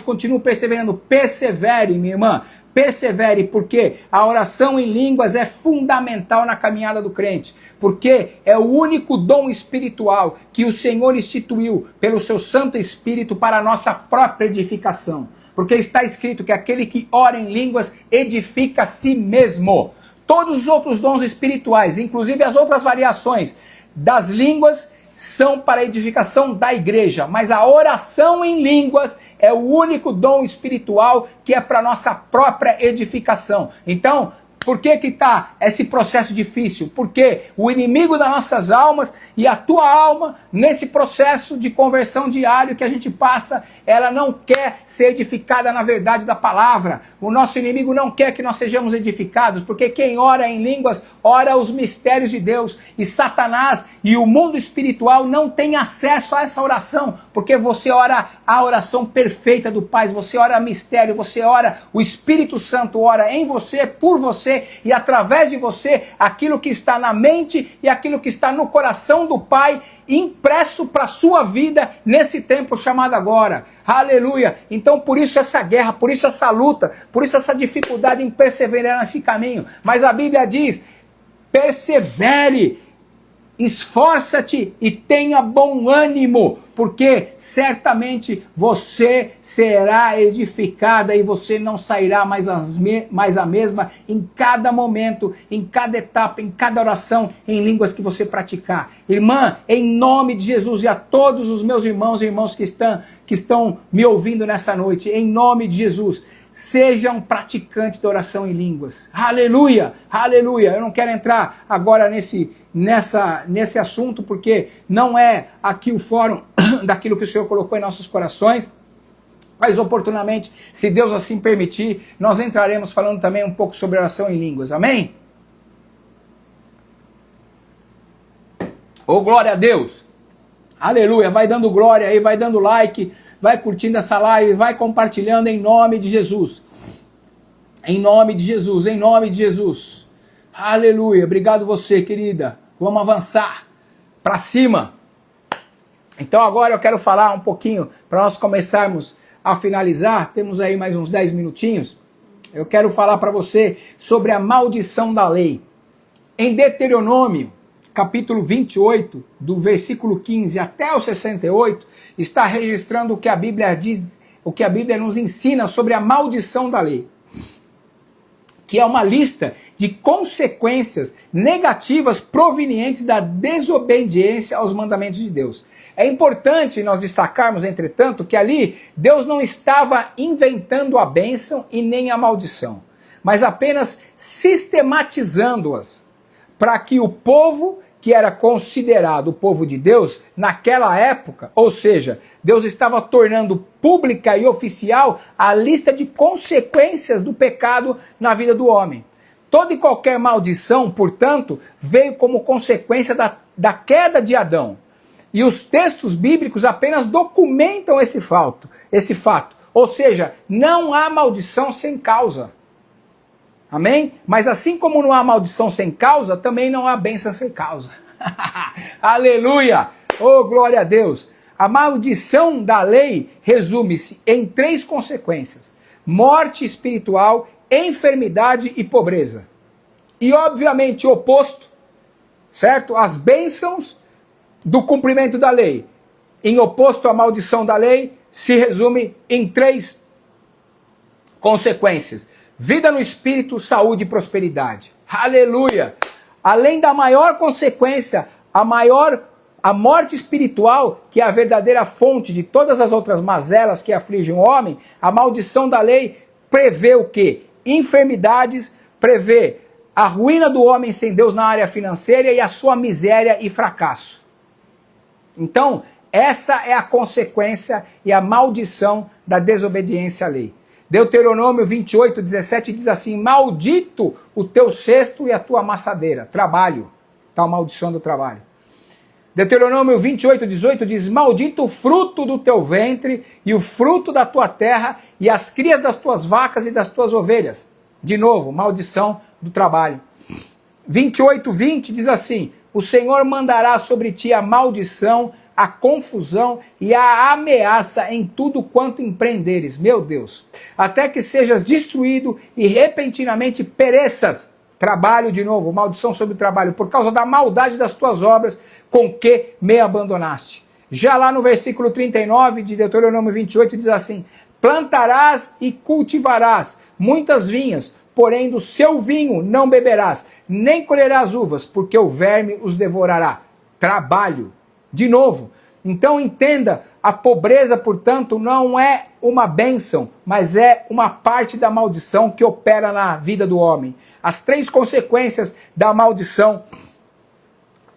continuo perseverando. Persevere, minha irmã. Persevere, porque a oração em línguas é fundamental na caminhada do crente, porque é o único dom espiritual que o Senhor instituiu pelo seu Santo Espírito para a nossa própria edificação, porque está escrito que aquele que ora em línguas edifica a si mesmo. Todos os outros dons espirituais, inclusive as outras variações das línguas, são para a edificação da igreja, mas a oração em línguas é o único dom espiritual que é para a nossa própria edificação. Então, por que está esse processo difícil? Porque o inimigo das nossas almas e a tua alma, nesse processo de conversão diário que a gente passa, ela não quer ser edificada na verdade da palavra. O nosso inimigo não quer que nós sejamos edificados, porque quem ora em línguas, ora os mistérios de Deus. E Satanás e o mundo espiritual não tem acesso a essa oração, porque você ora a oração perfeita do Pai, você ora mistério, você ora, o Espírito Santo ora em você, por você, e através de você, aquilo que está na mente e aquilo que está no coração do Pai, impresso para a sua vida nesse tempo chamado agora. Aleluia! Então por isso essa guerra, por isso essa luta, por isso essa dificuldade em perseverar nesse caminho. Mas a Bíblia diz, persevere. esforça-te e tenha bom ânimo, porque certamente você será edificada e você não sairá mais a mesma em cada momento, em cada etapa, em cada oração, em línguas que você praticar. Irmã, em nome de Jesus, e a todos os meus irmãos e irmãs que estão me ouvindo nessa noite, em nome de Jesus, seja um praticante da oração em línguas. Aleluia, aleluia. Eu não quero entrar agora nesse assunto, porque não é aqui o fórum daquilo que o Senhor colocou em nossos corações, mas oportunamente, se Deus assim permitir, nós entraremos falando também um pouco sobre oração em línguas. Amém? Oh, glória a Deus! Aleluia! Vai dando glória aí, vai dando like, vai curtindo essa live, vai compartilhando em nome de Jesus. Em nome de Jesus, em nome de Jesus. Aleluia! Obrigado você, querida. Vamos avançar para cima. Então agora eu quero falar um pouquinho, para nós começarmos a finalizar, temos aí mais uns 10 minutinhos, eu quero falar para você sobre a maldição da lei. Em Deuteronômio, capítulo 28, do versículo 15 até o 68, está registrando o que a Bíblia diz, o que a Bíblia nos ensina sobre a maldição da lei, que é uma lista de consequências negativas provenientes da desobediência aos mandamentos de Deus. É importante nós destacarmos, entretanto, que ali Deus não estava inventando a bênção e nem a maldição, mas apenas sistematizando-as, para que o povo que era considerado o povo de Deus naquela época, ou seja, Deus estava tornando pública e oficial a lista de consequências do pecado na vida do homem. Toda e qualquer maldição, portanto, veio como consequência da queda de Adão. E os textos bíblicos apenas documentam esse fato. Ou seja, não há maldição sem causa. Amém? Mas assim como não há maldição sem causa, também não há bênção sem causa. Aleluia! Oh, glória a Deus! A maldição da lei resume-se em 3 consequências: morte espiritual, enfermidade e pobreza. E obviamente o oposto, certo? As bênçãos do cumprimento da lei, em oposto à maldição da lei, se resume em 3 consequências: vida no espírito, saúde e prosperidade. Aleluia! Além da maior consequência, a morte espiritual, que é a verdadeira fonte de todas as outras mazelas que afligem o homem, a maldição da lei prevê o quê? Enfermidades, prevê a ruína do homem sem Deus na área financeira e a sua miséria e fracasso. Então, essa é a consequência e a maldição da desobediência à lei. Deuteronômio 28, 17 diz assim: maldito o teu cesto e a tua amassadeira. Trabalho. Está amaldiçoando o trabalho. Deuteronômio 28, 18 diz: maldito o fruto do teu ventre e o fruto da tua terra e as crias das tuas vacas e das tuas ovelhas. De novo, maldição do trabalho. 28, 20 diz assim: o Senhor mandará sobre ti a maldição, a confusão e a ameaça em tudo quanto empreenderes, meu Deus, até que sejas destruído e repentinamente pereças. Trabalho de novo, maldição sobre o trabalho, por causa da maldade das tuas obras com que me abandonaste. Já lá no versículo 39 de Deuteronômio 28 diz assim: plantarás e cultivarás muitas vinhas, porém do seu vinho não beberás, nem colherás uvas, porque o verme os devorará. Trabalho. De novo, então entenda, a pobreza, portanto, não é uma bênção, mas é uma parte da maldição que opera na vida do homem. As 3 consequências da maldição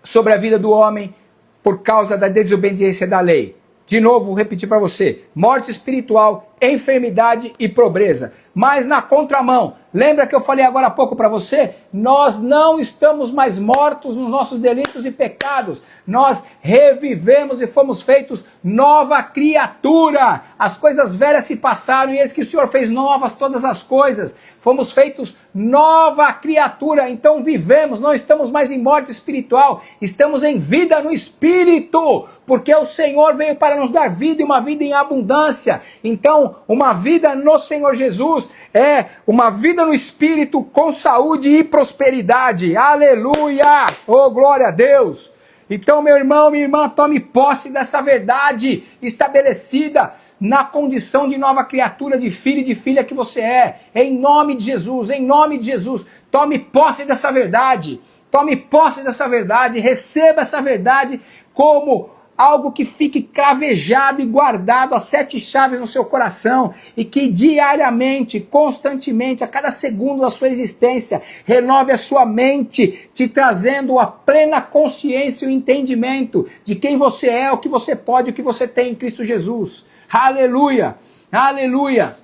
sobre a vida do homem por causa da desobediência da lei. De novo, vou repetir para você: morte espiritual, enfermidade e pobreza. Mas na contramão, lembra que eu falei agora há pouco para você? Nós não estamos mais mortos nos nossos delitos e pecados. Nós revivemos e fomos feitos nova criatura. As coisas velhas se passaram e eis que o Senhor fez novas todas as coisas. Fomos feitos nova criatura. Então vivemos, não estamos mais em morte espiritual. Estamos em vida no Espírito. Porque o Senhor veio para nos dar vida e uma vida em abundância. Então, uma vida no Senhor Jesus é uma vida no Espírito com saúde e prosperidade. Aleluia! Oh, glória a Deus! Então, meu irmão, minha irmã, tome posse dessa verdade estabelecida na condição de nova criatura, de filho e de filha que você é. Em nome de Jesus, em nome de Jesus. Tome posse dessa verdade. Tome posse dessa verdade. Receba essa verdade como algo que fique cravejado e guardado as 7 chaves no seu coração e que diariamente, constantemente, a cada segundo da sua existência, renove a sua mente, te trazendo a plena consciência e o entendimento de quem você é, o que você pode, o que você tem em Cristo Jesus. Aleluia! Aleluia!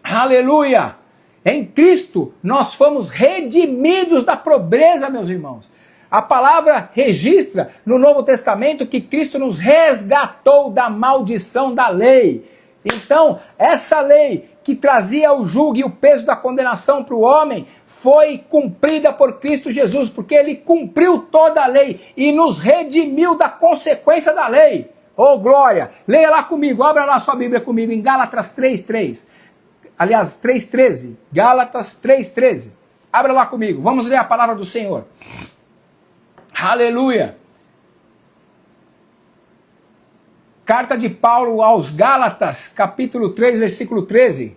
Aleluia! Em Cristo nós fomos redimidos da pobreza, meus irmãos. A palavra registra no Novo Testamento que Cristo nos resgatou da maldição da lei. Então, essa lei que trazia o jugo e o peso da condenação para o homem foi cumprida por Cristo Jesus, porque ele cumpriu toda a lei e nos redimiu da consequência da lei. Oh, glória! Leia lá comigo, abra lá sua Bíblia comigo em Gálatas 3:3. Aliás, 3:13. Gálatas 3:13. Abra lá comigo, vamos ler a palavra do Senhor. Aleluia! Carta de Paulo aos Gálatas, capítulo 3, versículo 13.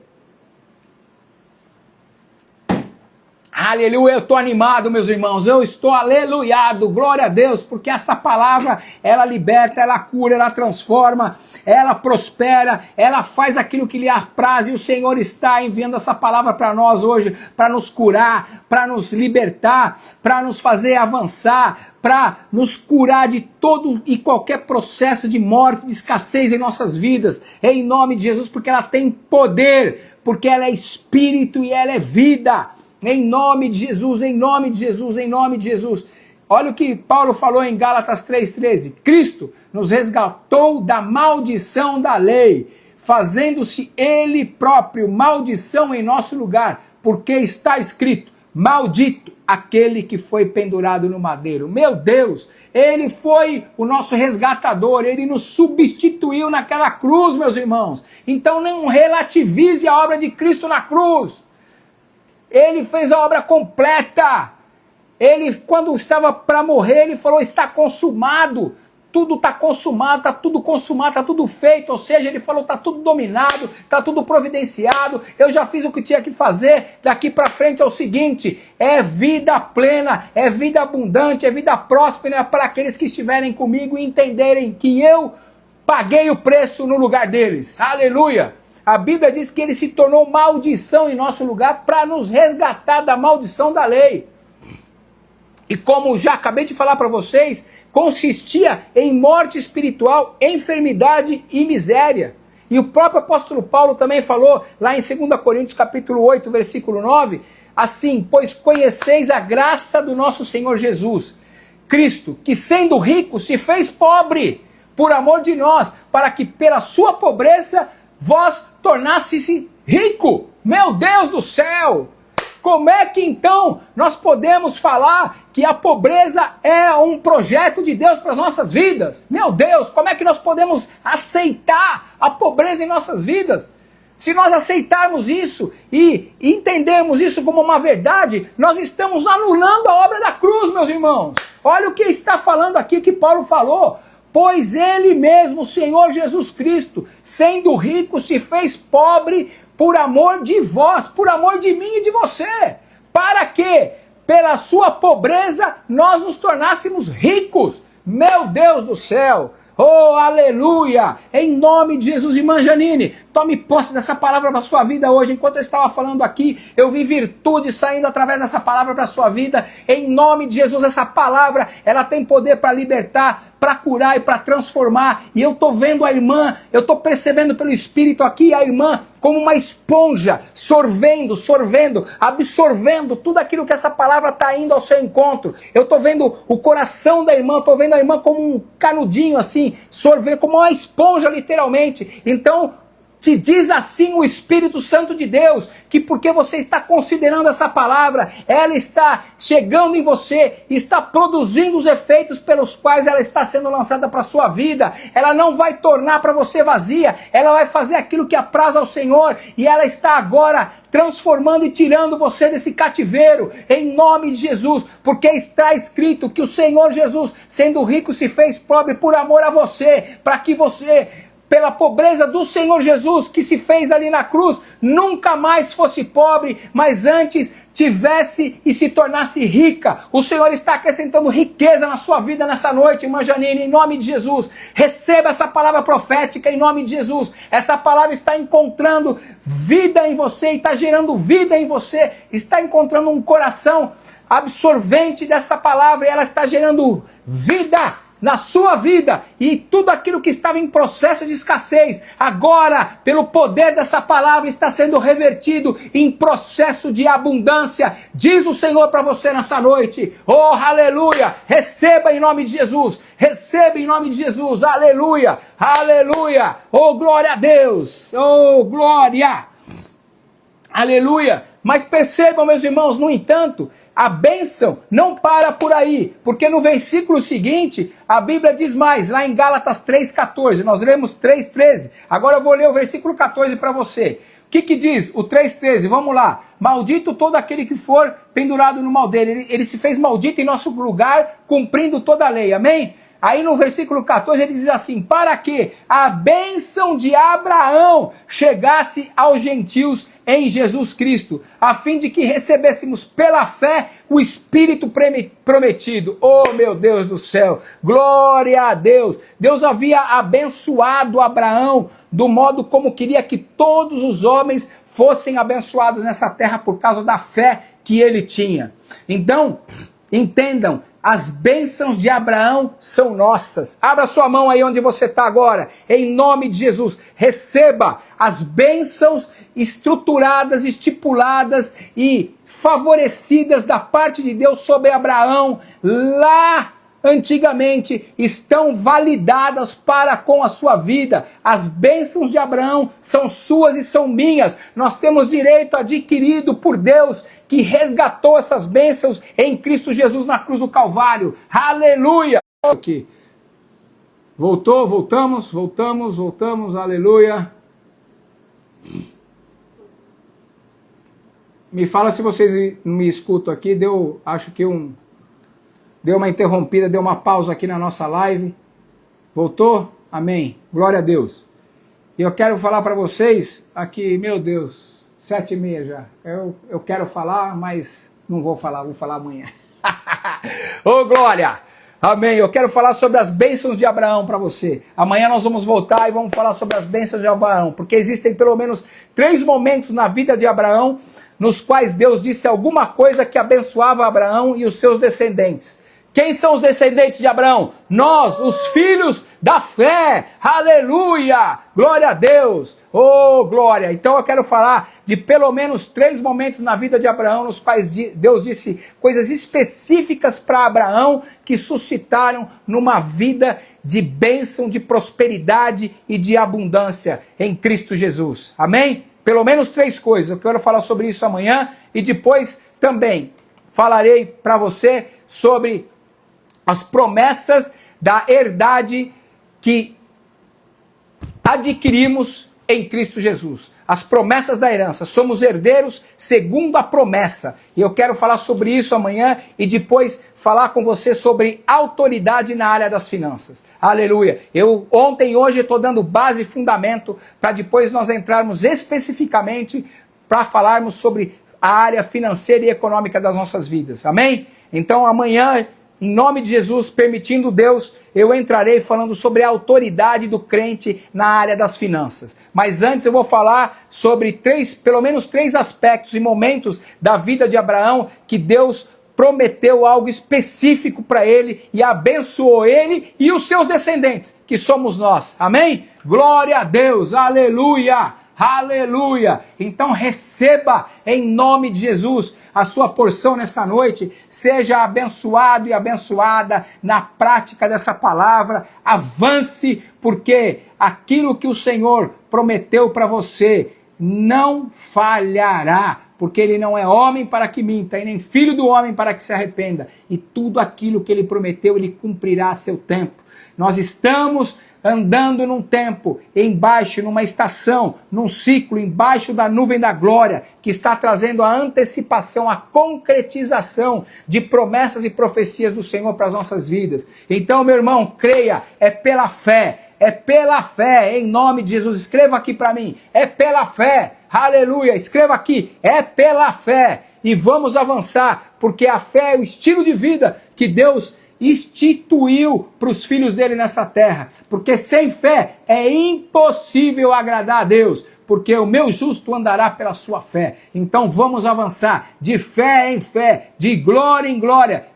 Aleluia, eu estou animado, meus irmãos, eu estou aleluiado, glória a Deus, porque essa palavra, ela liberta, ela cura, ela transforma, ela prospera, ela faz aquilo que lhe apraz, e o Senhor está enviando essa palavra para nós hoje, para nos curar, para nos libertar, para nos fazer avançar, para nos curar de todo e qualquer processo de morte, de escassez em nossas vidas, em nome de Jesus, porque ela tem poder, porque ela é espírito e ela é vida. Em nome de Jesus, em nome de Jesus, em nome de Jesus. Olha o que Paulo falou em Gálatas 3:13. Cristo nos resgatou da maldição da lei, fazendo-se ele próprio maldição em nosso lugar, porque está escrito, maldito aquele que foi pendurado no madeiro. Meu Deus, ele foi o nosso resgatador, ele nos substituiu naquela cruz, meus irmãos. Então não relativize a obra de Cristo na cruz. Ele fez a obra completa. Ele, quando estava para morrer, ele falou, está consumado. Tudo está consumado, está tudo consumado, está tudo feito. Ou seja, ele falou, está tudo dominado, está tudo providenciado. Eu já fiz o que tinha que fazer. Daqui para frente é o seguinte, é vida plena, é vida abundante, é vida próspera para aqueles que estiverem comigo e entenderem que eu paguei o preço no lugar deles. Aleluia! A Bíblia diz que ele se tornou maldição em nosso lugar para nos resgatar da maldição da lei. E como já acabei de falar para vocês, consistia em morte espiritual, enfermidade e miséria. E o próprio apóstolo Paulo também falou, lá em 2 Coríntios capítulo 8, versículo 9, assim, pois conheceis a graça do nosso Senhor Jesus, Cristo, que sendo rico se fez pobre por amor de nós, para que pela sua pobreza vós tornasse-se rico. Meu Deus do céu! Como é que então nós podemos falar que a pobreza é um projeto de Deus para as nossas vidas? Meu Deus, como é que nós podemos aceitar a pobreza em nossas vidas? Se nós aceitarmos isso e entendermos isso como uma verdade, nós estamos anulando a obra da cruz, meus irmãos. Olha o que está falando aqui, que Paulo falou. Pois ele mesmo, o Senhor Jesus Cristo, sendo rico, se fez pobre por amor de vós, por amor de mim e de você. Para que, pela sua pobreza, nós nos tornássemos ricos. Meu Deus do céu! Oh, aleluia! Em nome de Jesus, irmã Janine, tome posse dessa palavra para a sua vida hoje. Enquanto eu estava falando aqui, eu vi virtude saindo através dessa palavra para a sua vida. Em nome de Jesus, essa palavra, ela tem poder para libertar, para curar e para transformar. E eu estou vendo a irmã, eu estou percebendo pelo Espírito aqui a irmã como uma esponja, sorvendo, absorvendo tudo aquilo que essa palavra está indo ao seu encontro. Eu estou vendo o coração da irmã, estou vendo a irmã como um canudinho assim, sorver como uma esponja literalmente. Então, te diz assim o Espírito Santo de Deus, que porque você está considerando essa palavra, ela está chegando em você, está produzindo os efeitos pelos quais ela está sendo lançada para a sua vida. Ela não vai tornar para você vazia, ela vai fazer aquilo que apraz ao Senhor, e ela está agora transformando e tirando você desse cativeiro, em nome de Jesus, porque está escrito que o Senhor Jesus, sendo rico, se fez pobre por amor a você, para que você, pela pobreza do Senhor Jesus, que se fez ali na cruz, nunca mais fosse pobre, mas antes tivesse e se tornasse rica. O Senhor está acrescentando riqueza na sua vida nessa noite, irmã Janine, em nome de Jesus. Receba essa palavra profética em nome de Jesus. Essa palavra está encontrando vida em você, e está gerando vida em você, está encontrando um coração absorvente dessa palavra, e ela está gerando vida na sua vida, e tudo aquilo que estava em processo de escassez, agora, pelo poder dessa palavra, está sendo revertido em processo de abundância, diz o Senhor para você nessa noite. Oh, aleluia, receba em nome de Jesus, receba em nome de Jesus, aleluia, aleluia, oh glória a Deus, oh glória, aleluia. Mas percebam, meus irmãos, no entanto, a bênção não para por aí, porque no versículo seguinte, a Bíblia diz mais, lá em Gálatas 3,14, nós lemos 3,13, agora eu vou ler o versículo 14 para você. O que diz o 3,13? Vamos lá. Maldito todo aquele que for pendurado no madeiro. Ele se fez maldito em nosso lugar, cumprindo toda a lei, amém? Aí no versículo 14 ele diz assim, para que a bênção de Abraão chegasse aos gentios em Jesus Cristo, a fim de que recebêssemos pela fé o Espírito prometido. Oh meu Deus do céu, glória a Deus. Deus havia abençoado Abraão do modo como queria que todos os homens fossem abençoados nessa terra por causa da fé que ele tinha. Então, entendam, as bênçãos de Abraão são nossas. Abra sua mão aí onde você está agora, em nome de Jesus. Receba as bênçãos estruturadas, estipuladas e favorecidas da parte de Deus sobre Abraão lá antigamente, estão validadas para com a sua vida. As bênçãos de Abraão são suas e são minhas. Nós temos direito adquirido por Deus, que resgatou essas bênçãos em Cristo Jesus na cruz do Calvário. Aleluia! Aqui. Voltamos, aleluia. Me fala se vocês me escutam aqui, acho que deu uma interrompida, deu uma pausa aqui na nossa live. Voltou? Amém. Glória a Deus. E eu quero falar para vocês aqui, meu Deus, 7h30 já. Eu quero falar, mas não vou falar amanhã. Ô glória! Amém. Eu quero falar sobre as bênçãos de Abraão para você. Amanhã nós vamos voltar e vamos falar sobre as bênçãos de Abraão, porque existem pelo menos 3 momentos na vida de Abraão nos quais Deus disse alguma coisa que abençoava Abraão e os seus descendentes. Quem são os descendentes de Abraão? Nós, os filhos da fé. Aleluia! Glória a Deus! Oh, glória! Então eu quero falar de pelo menos 3 momentos na vida de Abraão, nos quais Deus disse coisas específicas para Abraão que suscitaram numa vida de bênção, de prosperidade e de abundância em Cristo Jesus. Amém? Pelo menos 3 coisas. Eu quero falar sobre isso amanhã e depois também falarei para você sobre as promessas da herdade que adquirimos em Cristo Jesus. As promessas da herança. Somos herdeiros segundo a promessa. E eu quero falar sobre isso amanhã e depois falar com você sobre autoridade na área das finanças. Aleluia. Eu ontem e hoje estou dando base e fundamento para depois nós entrarmos especificamente para falarmos sobre a área financeira e econômica das nossas vidas. Amém? Então amanhã, em nome de Jesus, permitindo Deus, eu entrarei falando sobre a autoridade do crente na área das finanças. Mas antes eu vou falar sobre pelo menos 3 aspectos e momentos da vida de Abraão que Deus prometeu algo específico para ele e abençoou ele e os seus descendentes, que somos nós. Amém? Glória a Deus, aleluia, Aleluia! Então receba em nome de Jesus a sua porção nessa noite. Seja abençoado e abençoada na prática dessa palavra. Avance, porque aquilo que o Senhor prometeu para você não falhará. Porque ele não é homem para que minta, e nem filho do homem para que se arrependa. E tudo aquilo que ele prometeu, ele cumprirá a seu tempo. Nós estamos andando num tempo, embaixo, numa estação, num ciclo, embaixo da nuvem da glória, que está trazendo a antecipação, a concretização de promessas e profecias do Senhor para as nossas vidas. Então, meu irmão, creia, é pela fé, em nome de Jesus. Escreva aqui para mim, é pela fé. Aleluia, escreva aqui, é pela fé, e vamos avançar, porque a fé é o estilo de vida que Deus instituiu para os filhos dele nessa terra, porque sem fé é impossível agradar a Deus, porque o meu justo andará pela sua fé. Então vamos avançar de fé em fé, de glória em glória,